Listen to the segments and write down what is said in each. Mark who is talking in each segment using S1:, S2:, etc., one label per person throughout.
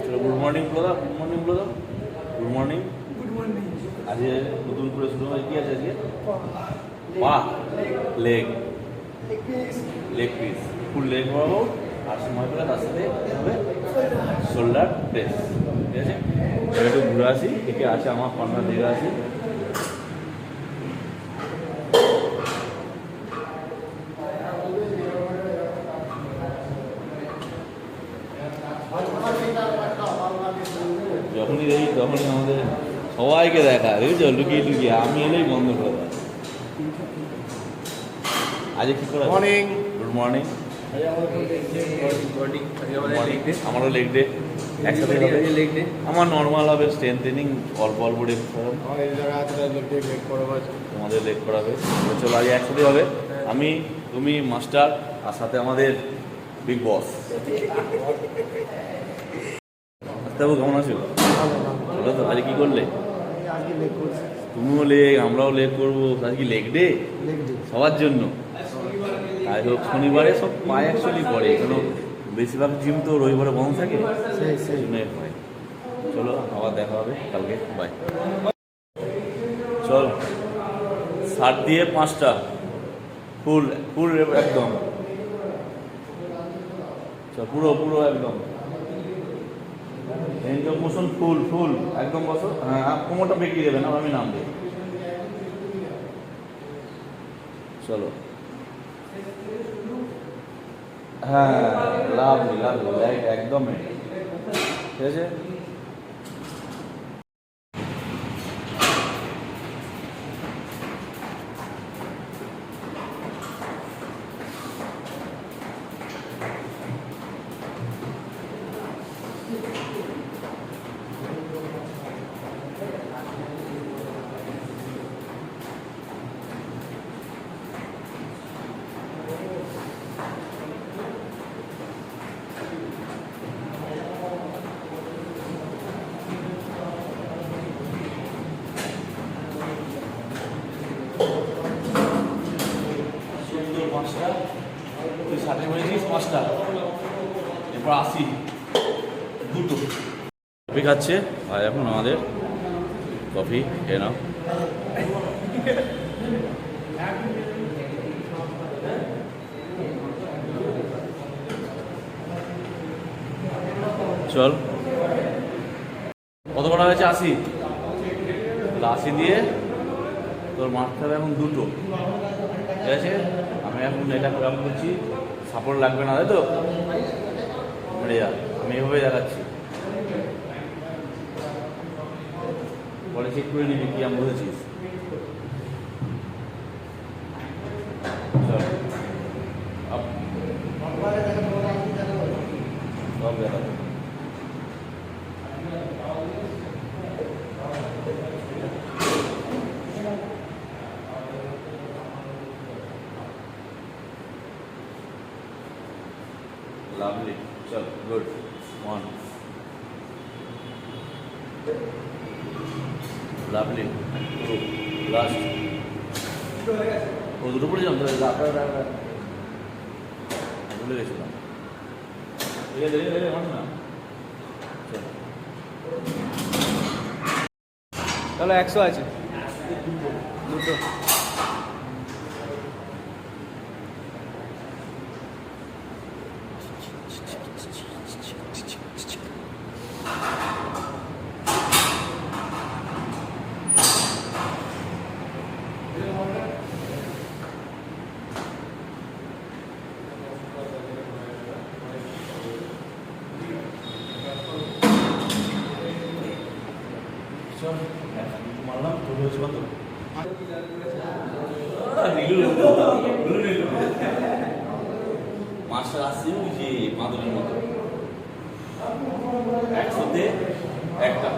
S1: চলো good morning ব্রদার, good morning ব্রদার, good morning.
S2: Good morning.
S1: আজকে নতুন করে শুরু হয়, কি আছে আজকে? পা, লেগ, লেগ পিস, ফুল লেগ বানাবো। আর সময় পেলে তার সাথে হবে শোল্ডার প্রেস, ঠিক আছে? এবার একটু ঘুরে আসি, একে আছে আমার কর্নার দিকে আসি। যখনই দেখি তখনই আমাদের সবাইকে দেখা, বুঝছো, লুকিয়ে লুকিয়ে। আমি এলেই বন্ধ করে দেয়। আজকে কি করে?
S2: মর্নিং।
S1: Good morning. আমারও লেগ ডে একসাথে হবে। আমার নর্মাল হবে স্ট্রেন্থ ট্রেনিং, অল্প অল্প রেপ করাবো। তোমাদের লেগ করাবে। চলো আজ একসাথে হবে, আমি, তুমি, মাস্টার, আর সাথে আমাদের বিগ বস। আসতে কেমন আছো? বলো তো, আজকে কি করলে? তুমিও লেগ, আমরাও লেগ করবো। আজ কি লেগ ডে সবার জন্য। তাই হোক, শনিবারে সব পায়ে অ্যাকচুয়ালি পড়ে, কেন বেশিরভাগ জিম তো রবিবারে বন্ধ থাকে। চলো আবার দেখা হবে কালকে, বাই। চল, 7 দিয়ে 5টা ফুল ফুল একদম। চল পুরো পুরো একদম রেঞ্জ অফ মোশন ফুল ফুল একদম বসো। হ্যাঁ, কোমরটা বেঁকিয়ে দেবে না, আমি নাম দেব। চলো, হ্যাঁ, লাভলি লাভলি, রাইট, একদম ঠিক আছে। তুই 60 বলেছিস 5টা, এরপর 80, দুটো কফি খাচ্ছে। আর এখন আমাদের কফি খেয়ে নাও। চল, কত করা হয়েছে? 80। 80 দিয়ে তোর মারতে হবে এখন দুটো, ঠিক আছে? আমি এখন এটা প্রোগ্রাম করছি, সাপোর্ট লাগবে না, তাই তো? মেরে যা, আমি এভাবে দেখাচ্ছি, পরে চেক করে নিবি কি আমি বুঝেছিস। চল, সব দেখা। Lovely. Chal, good. 1. Lovely. 2. Last. ও দুটো পড়ে যাম তো, ভুলে গেছিলাম। ঠিক আছে, না
S2: তাহলে 100 আছে দুটো।
S1: মারলাম তো হয়েছে কত? মাস্টার আসছে ওই যে মাদুরের মতো, 100-তে 1টা।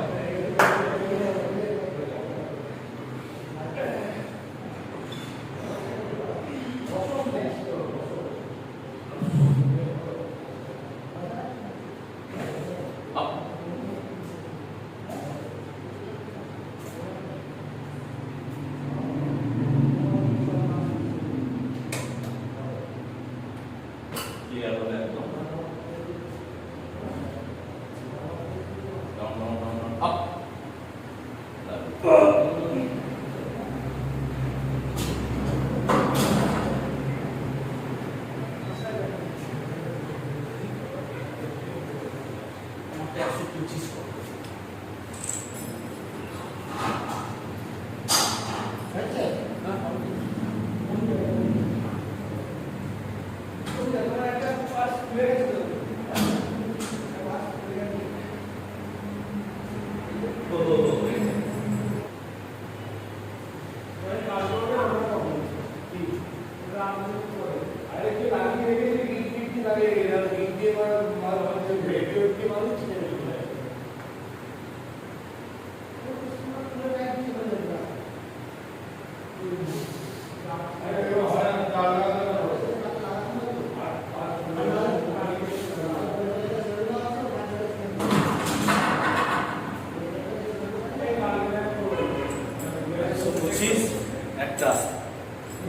S1: একটা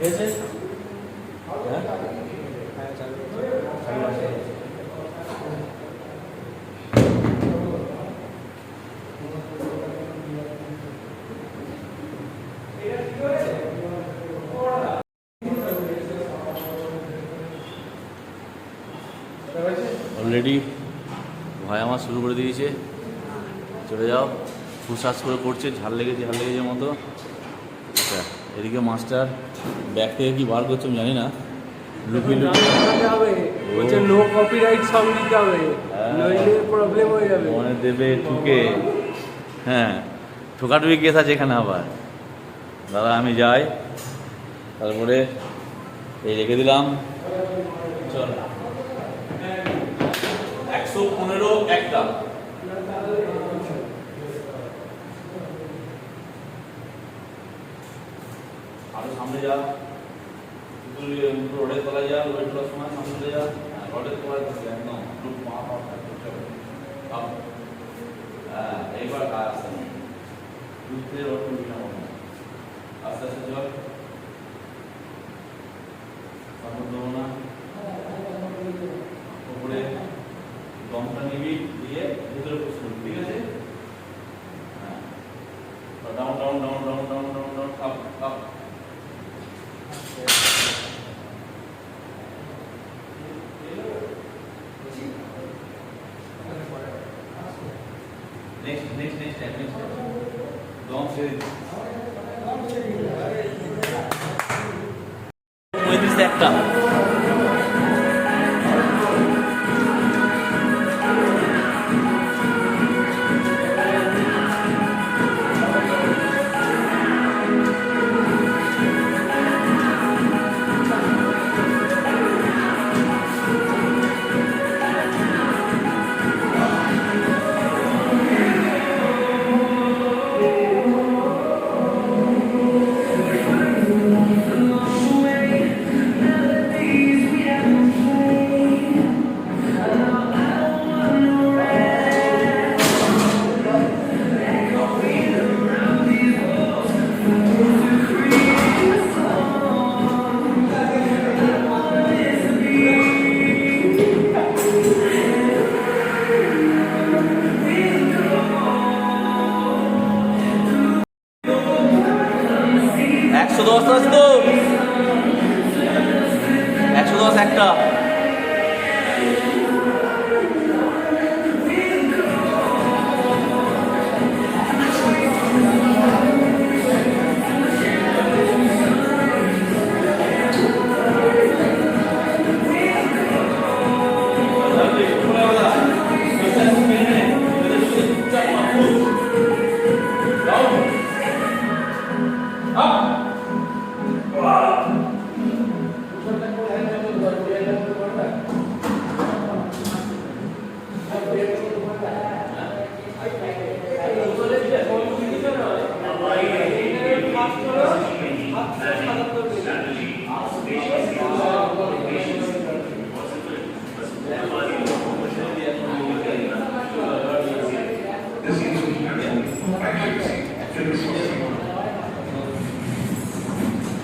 S2: এসে
S1: অলরেডি ভয় আমার শুরু করে দিয়েছে। চলে যাও, ফুসফাস করে করছে, ঝাল লেগেছে মতো। আচ্ছা, এদিকে মাস্টার ব্যাগ থেকে কি বার করছে আমি জানি না, লুকিয়ে লুকিয়ে
S2: হবে বলছে নো কপিরাইট সং দিতে হবে, নইলে প্রবলেম হয়ে যাবে।
S1: মনে দেবে ঠুকে। হ্যাঁ, ঠোকাঠুকি কেস আছে এখানে আবার। দাদা আমি যাই, তারপরে এই রেখে দিলাম। চল, 115 একটা। আরো সামনে যা, রোডের তলায় যা, রোডের তলার সময় সামনে যা, রোডের তলায় থাকবে একদম পা পা থাকতে হবে। এইবার আসতে নেই, বুঝতে রোড তুলবি না, আস্তে আস্তে চল, সাপোর্ট দেবো না। উপরে দমটা নিবি, দিয়ে ভিতরে পুশ করবি, ঠিক আছে? হ্যাঁ, down down down down down down down up up. Next দম ছেড়ে একটা। একটা।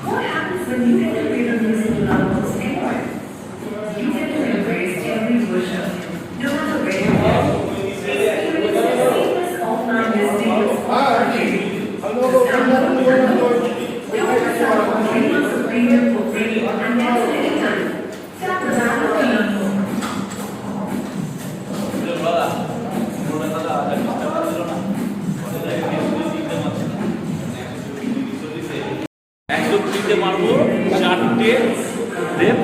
S3: What happens when you get the freedom of listening to levels anywhere? You get to embrace daily worship. No matter where you are. Seamless offline listening is free. Download your notes. Don't miss out on 3 months of premium for radio and next anytime. Tap the download to learn more.
S1: মারবো 4টে rep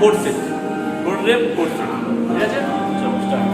S1: code set. Code rep করছি, ঠিক আছে? চলো start.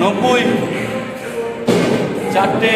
S1: নব্বই, চারটে,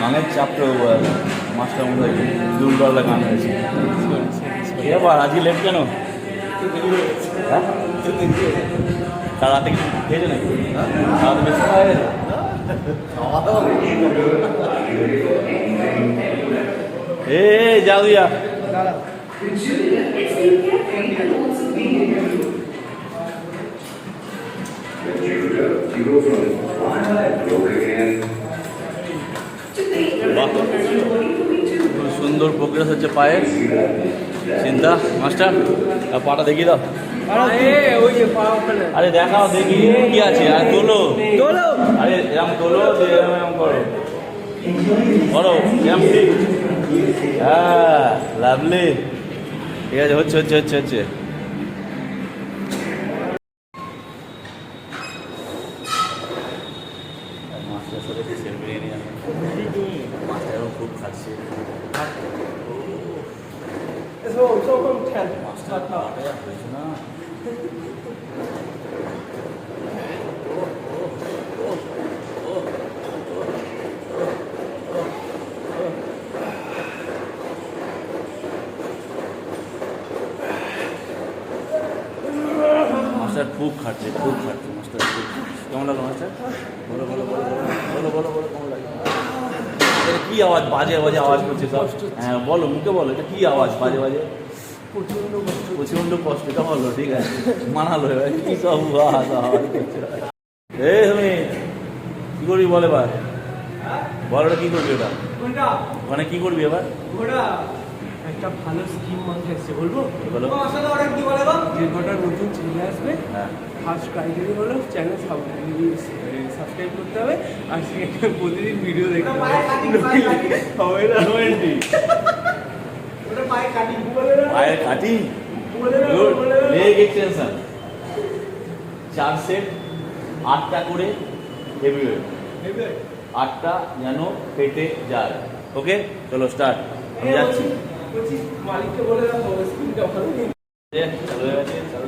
S1: গানের চাপটা মাস্টার মধ্যে দুর্বলটা গান হয়েছে। এবার আজকে লেট কেন? হ্যাঁ, কাল রাতে কিছু খেয়েছে নাকি? রাতে বেশি খাওয়া গেছে? এ যাও দিয়া খুব সুন্দর প্রোগ্রেস হচ্ছে পায়ের। চিন্তা মাস্টার পাটা দেখিয়ে দাও
S2: ওই যে পা ওখানে
S1: আরে দেখাও দেখি কি আছে আর তোলো
S2: তোলো
S1: আরে এরম তোলো যে এরম করো করো এরম ঠিক হ্যাঁ লাভলি ঠিক আছে হচ্ছে হচ্ছে হচ্ছে হচ্ছে মাস্টার সাথে চিকেন বিরিয়ানি আছে মাস্টার এখন খুব খাচ্ছে মাস্টার খাওয়াটাই আর হয়েছে না মাস্টার খুব খাচ্ছে মাস্টার খুব কেমন লাগলো মাস্টার বলো বলো বলো বলো বলো বলো কেমন লাগলো এটা কি আওয়াজ বাজে বাজে আওয়াজ করছে সব হ্যাঁ বলো মুখে বলো এটা কি আওয়াজ বাজে বাজে প্রচন্ড কষ্ট এটা বলো ঠিক আছে মানালো এবার কি সব আওয়াজ করছে এই তুমি কি করবি বল এবার বল ওটা কি করবি ওটা ওখানে কি করবি এবার
S2: একটা ভালো স্কিম মাথায় এসছে বলবো
S1: বলো
S2: যে কটা নতুন চলে আসবে
S1: হ্যাঁ
S2: ফার্স্ট ক্রাইটেরিয়া হলো চ্যানেল সাবস্ক্রাইব করতে হবে আর সেখানে প্রতিদিন ভিডিও দেখতে হবে হবে না
S1: পায়ের কাটিং লেগ এক্সটেনশন 4 সেট 8টা করে হেভিওয়েট 8টা যেন পেটে যায় ওকে চলো স্টার্ট আমি যাচ্ছি
S2: মালিককে বলে রাখো স্কিমটা ভালো
S1: চলো হয়ে গেছে চলো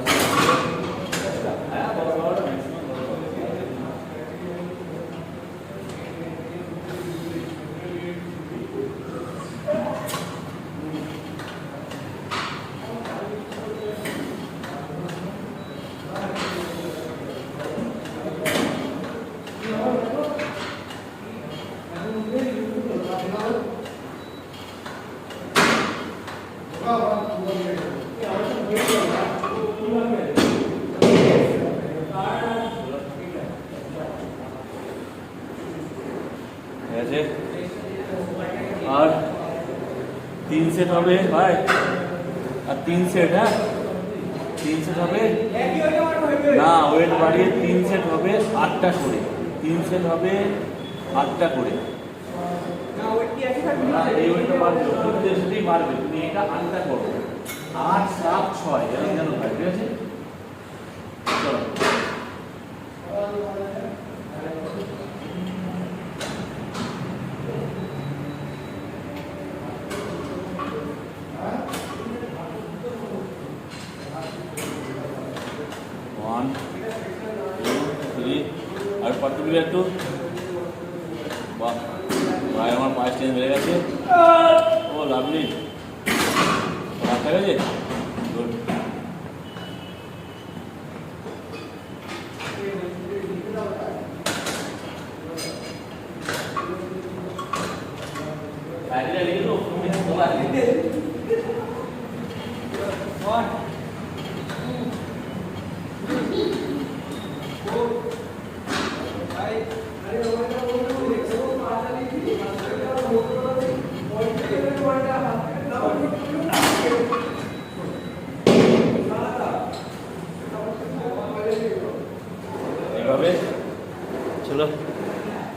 S1: ঠিক আছে আর 3 সেট হবে ভাই আর 3 সেট হ্যাঁ 3 সেট হবে না ওয়েট বাড়িয়ে 3 সেট হবে 8টা করে 3 সেট হবে 8টা করে না এই ওয়েটটা বাড়বে প্রত্যেক সেটেই বাড়বে তুমি এটা 8টা করো 8 7 6 এরকম যেন হয় ঠিক আছে চলো আর পার্টিকুলার একটু বাহ ভাই আমার পায়ে স্টেজ বেড়ে গেছে ও লাভলি রাখা গেছে গুড এইভাবে চলো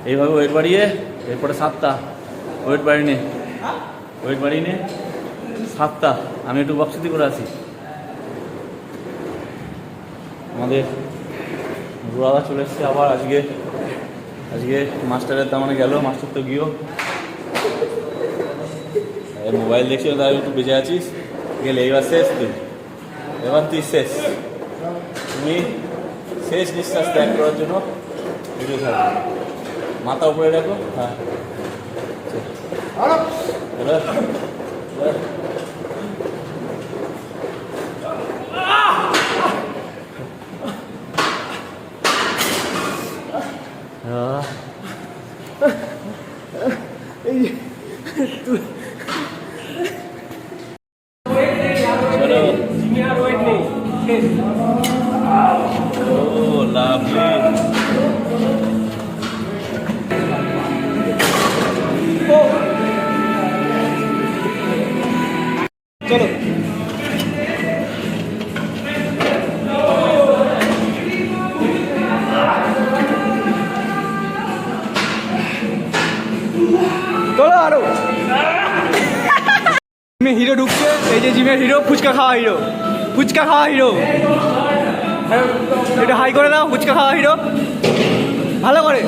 S1: এইভাবে ওয়েট বাড়িয়ে এরপরে 7টা ওয়েট বাড়িয়ে নে 7টা আমি একটু বক্সিতি করে আসি আমাদের বুড়াদা চলে এসছে আবার আজকে মাস্টারের তেমন গেল মাস্টার তো গিয়েও মোবাইল দেখছিল তাই একটু বেঁচে আছিস গেলে এবার শেষ তুই শেষ তুমি শেষ নিঃশ্বাস ত্যাগ করার জন্য ভিডিও থাকবে মাথা উপরে রাখো হ্যাঁ Oh, lovely.
S2: চলো জিমে হিরো ঢুকছে, এই যে জিমের হিরো, ফুচকা খাওয়া হিরো, ফুচকা খাওয়া হিরো। এটা হাই করে দাও, ফুচকা খাওয়া হিরো ভালো করে।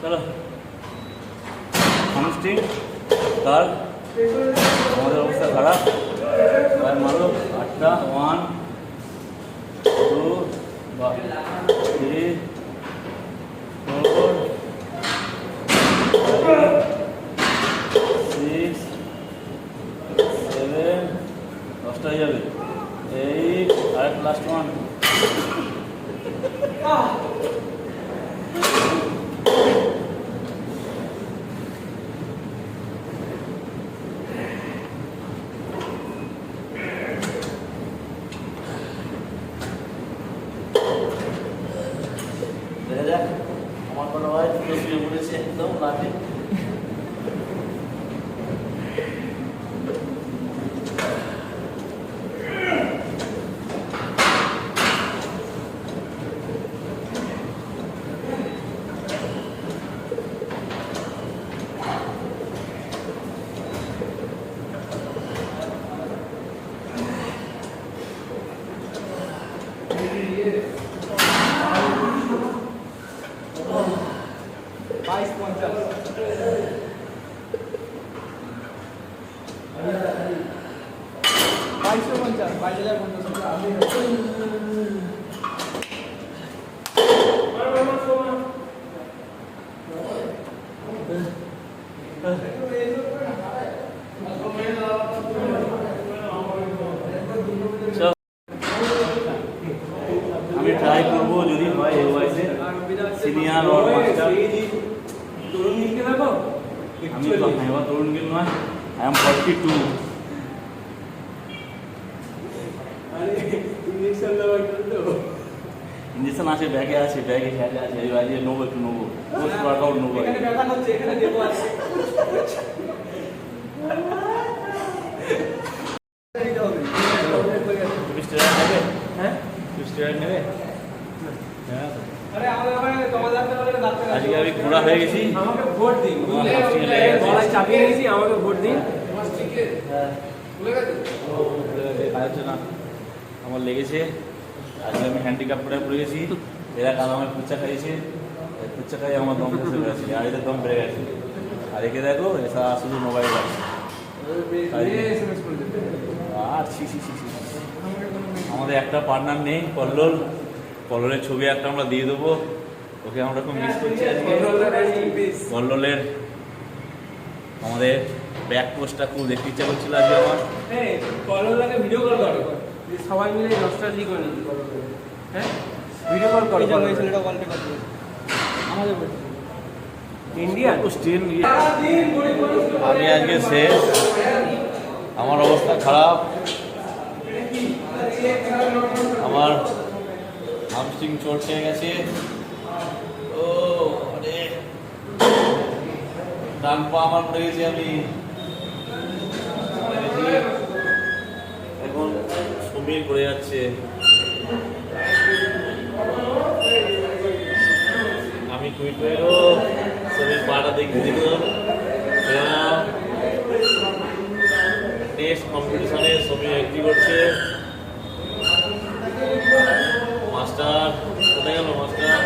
S1: চলো হামস্ট্রিং তার আমাদের অবস্থা খারাপ। প্রায় মারো 8টা 1 2 3 4 6 7 10টা হয়ে যাবে। 8 আর লাস্ট 1। দেখা যাক আমার মনে হয় দুটো শুয়ে পড়েছে একদম লাঠে। আমি ট্রাই করবো যদি হয় এই বয়সে সিনিয়র ওর মাস্টার। আমি তো এবার তরুণ গেল নয়, আই এম 42। ইঞ্জেকশন আছে ব্যাগে, আছে ব্যাগে খেলে আছে, আজকে নেবো, একটু নেবো, পোস্ট ওয়ার্কআউট নেবো। আজকে আমি ঘোরা হয়ে গেছি,
S2: আমাকে ভোট দিন, গলায় চাপিয়ে গেছি, আমাকে ভোট দিন।
S1: না আমার লেগেছে, আজকে আমি হ্যান্ডিক্যাপ করে পড়ে গেছি। এরা কাল আমার ফুচা খাইয়েছে, ফুচা খাই আমার দম বসে গেছে, আর এদের দম বেড়ে গেছে। আর একে দেখো এসা শুধু মোবাইল আছে। আর আমাদের একটা পার্টনার নেই, কল্লোল। কল্লোলের ছবি একটা আমরা দিয়ে দেবো, ওকে আমরা খুব মিস করছি আজকে। কল্লোলের আমাদের ব্যাক পোস্টটা খুব দেখতে ইচ্ছা করছিল আজকে আমার।
S2: কল্লোলকে ভিডিও কল করো, সবাই মিলে নস্টালজি করি। হ্যাঁ ভিডিও কল করো, ওই ছেলেটা কলটা করতে আমাদের ইন্ডিয়ান
S1: স্টিল। আমি আজকে শেষ, আমার অবস্থা খারাপ। আমার হামস্ট্রিং চোট খেয়ে গেছে। ও আরে ডান পা আমার পড়ে গেছি আমি। এখন সমীর করে যাচ্ছে। আমি টুইটারও সমীর পাটা দেখে দিলাম। নেক্সট কম্পিটিশনে সমীর এন্ট্রি করছে। মাস্টার কোথায় গেল? মাস্টার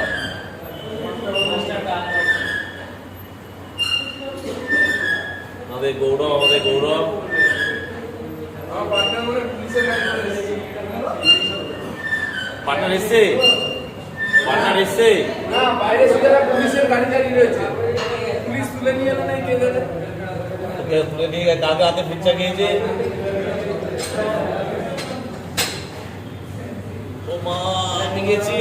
S1: আমাদের গৌরব, আমাদের গৌরব পার্টনার এসছে, পার্টনার এসছে।
S2: না বাইরে সুতরাং পুলিশের গাড়ি দাঁড়িয়ে রয়েছে, পুলিশ তুলে নিয়ে এলো নাই, কে দেবে?
S1: ওকে তুলে নিয়ে গেছে, দাদা হাতে ফুচকা খেয়েছে। ও মা আমি গেছি।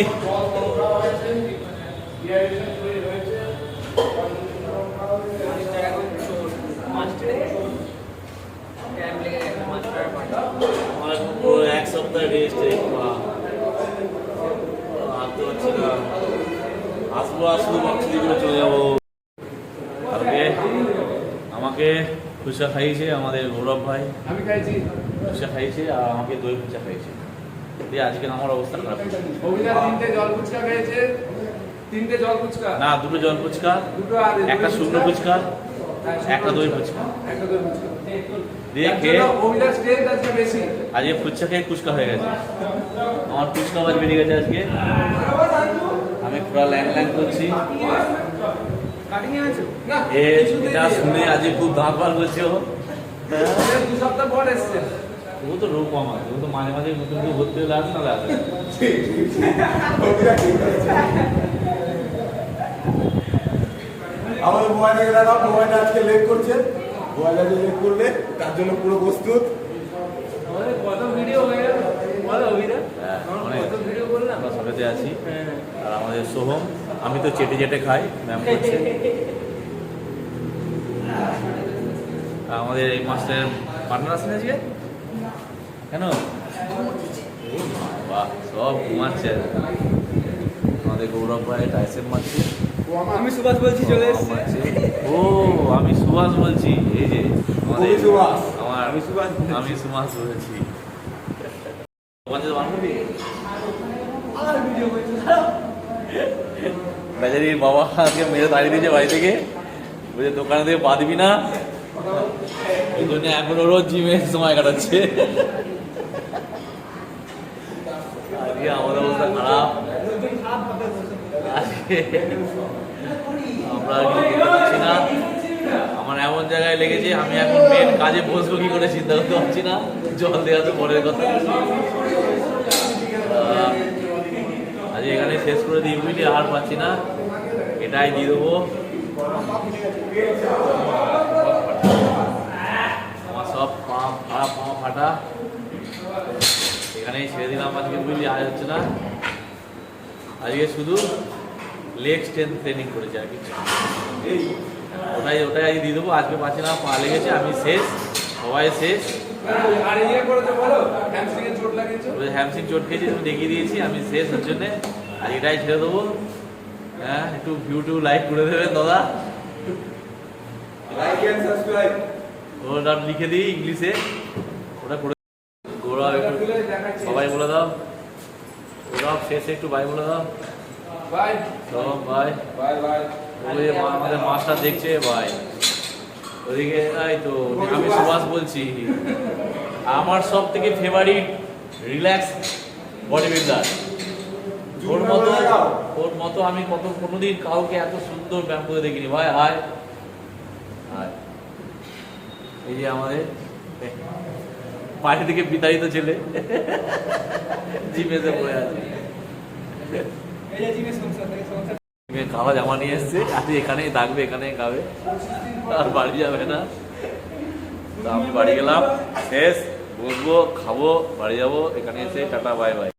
S1: আমার পুরো এক সপ্তাহ রেস্ট, আসতে পারছি না। আসবো আসবো ভাবছি করে চলে যাবো। কালকে আমাকে ফুচকা খাইয়েছে আমাদের গৌরব ভাই,
S2: আমি খাইছি
S1: ফুচকা খাইয়েছে আর আমাকে দই ফুচকা খাইয়েছে। দিয়ে আজকে আমার অবস্থা খারাপ।
S2: অভিদা 3টে জল ফুচকা খেয়েছে, 3টে জল ফুচকা
S1: না, দুটো জল ফুচকা,
S2: দুটো আর
S1: একটা শুকনো ফুচকা, একটা দই ফুচকা
S2: একটা করে ফুচকা।
S1: দিয়ে
S2: তার
S1: খেয়ে
S2: জন্য অভিলাষ strength আজকে বেশি।
S1: আজকে ফুচকা খেয়ে কুচকা হয়ে গেছে আমার কুচকা আওয়াজ বেরিয়ে গেছে আজকে আমি পুরো ল্যাং ল্যাং করছি
S2: কাটিং এ আছো? না, কিছুতেই
S1: এটা
S2: নেই।
S1: শুনে আজকে খুব দাঁত বার করছে ও
S2: এটা 2 সপ্তাহ পর এসছে।
S1: ও তো রোগ কম আছে ও তো মাঝে মাঝে নতুন কেউ ভর্তি হলে আসে না আসে
S4: আমাদের মোবাইলে দেখা মোবাইলটা আজকে লেট করছে মোবাইলটা লেট করলে তার জন্য পুরো প্রস্তুত
S2: আমাদের কত ভিডিও হয়ে গেল বলো অভিরা
S1: হ্যাঁ,
S2: আমরা
S1: অনেক।
S2: কত ভিডিও করলাম।
S1: আমরা সবেতে আছি
S2: হ্যাঁ
S1: আর আমাদের সোহম আমি তো চেটে চেটে খাই ম্যাম করছে আর আমাদের এই মাস্টারের পার্টনার আছেন আজকে কেন বাহ সব ঘুমাচ্ছে আমাদের গৌরব ভাই টাইসেন মারছে
S2: আমি সুভাষ বলছি চলে
S1: সোহম মারছে। ও আমি সুভাষ বলছি এই যে আমাদের
S4: তুমি সুভাষ।
S1: আমার
S2: আমি সুভাষ বলছি।
S1: আমি সুভাষ বলছি তোমাদের বান্ধবী
S2: আর ভিডিও করছি
S1: বেচারির বাবা আজকে মেরে দাঁড়িয়ে দিয়েছে বাড়ি থেকে বলছে দোকানে থেকে পা দিবি না এই জন্য এখন রোজ জিমে সময় কাটাচ্ছে আজকে আমাদের অবস্থা খারাপ আজকে আমরা আর কিছু করতে পারছি না আমার এমন জায়গায় লেগেছে আমি এখন মেন কাজে বসবো কি করে চিন্তা করতে পারছি না জল দেওয়া তো পরের কথা আজ এখানে শেষ করে দিই বুঝলি আর পাচ্ছি না এটাই দিয়ে দেবো আমার সব পা ফাটা পা ফাটা এখানেই ছেড়ে দিলাম আজকে বুঝলি আজ হচ্ছে না আজকে শুধু লেগ স্ট্রেংথ ট্রেনিং করেছি আর কিছু ওটাই আজকে দিয়ে দেবো আজকে পাচ্ছি না পা লেগেছে আমি শেষ সবাই শেষ
S2: আর ইয়ে করেছে বলো হ্যামস্ট্রিং এ চোট লাগিয়েছো
S1: হ্যামস্ট্রিং চোট খেয়েছি তুমি দেখিয়ে দিয়েছি আমি শেষ ওর জন্যে আর এটাই ছেড়ে দেবো হ্যাঁ একটু ভিউ টু লাইক করে দেবেন দাদা
S4: লাইক এন্ড সাবস্ক্রাইব
S1: ওটা লিখে দিই ইংলিশে ওটা করে গৌরব একটু সবাই বলে দাও গৌরব শেষে একটু বাই বলে দাও
S2: বাই
S1: সব বাই
S2: বাই বাই
S1: ওই যে আমাদের মাস্টার দেখছে ভাই ওদিকে এই তো আমি সুভাষ বলছি আমার সব থেকে ফেভারিট রিল্যাক্স বডি বিল্ডার ওর মতো আমি কোনোদিন কাউকে এত সুন্দর ব্যায়াম করে দেখিনি ভাই হায় হায় এই যে আমাদের বাড়ি থেকে বিতাড়িত ছেলে জিমেতে পড়ে আছে
S2: এই যে জিনিস সংসার থেকে সংসার
S1: মেয়ে খাওয়া জামা নিয়ে এসছে আজ এখানেই থাকবে এখানেই খাবে আর বাড়ি যাবে না তো আমি বাড়ি গেলাম শেষ বসবো খাবো বাড়ি যাবো এখানে এসে টাটা বাই বাই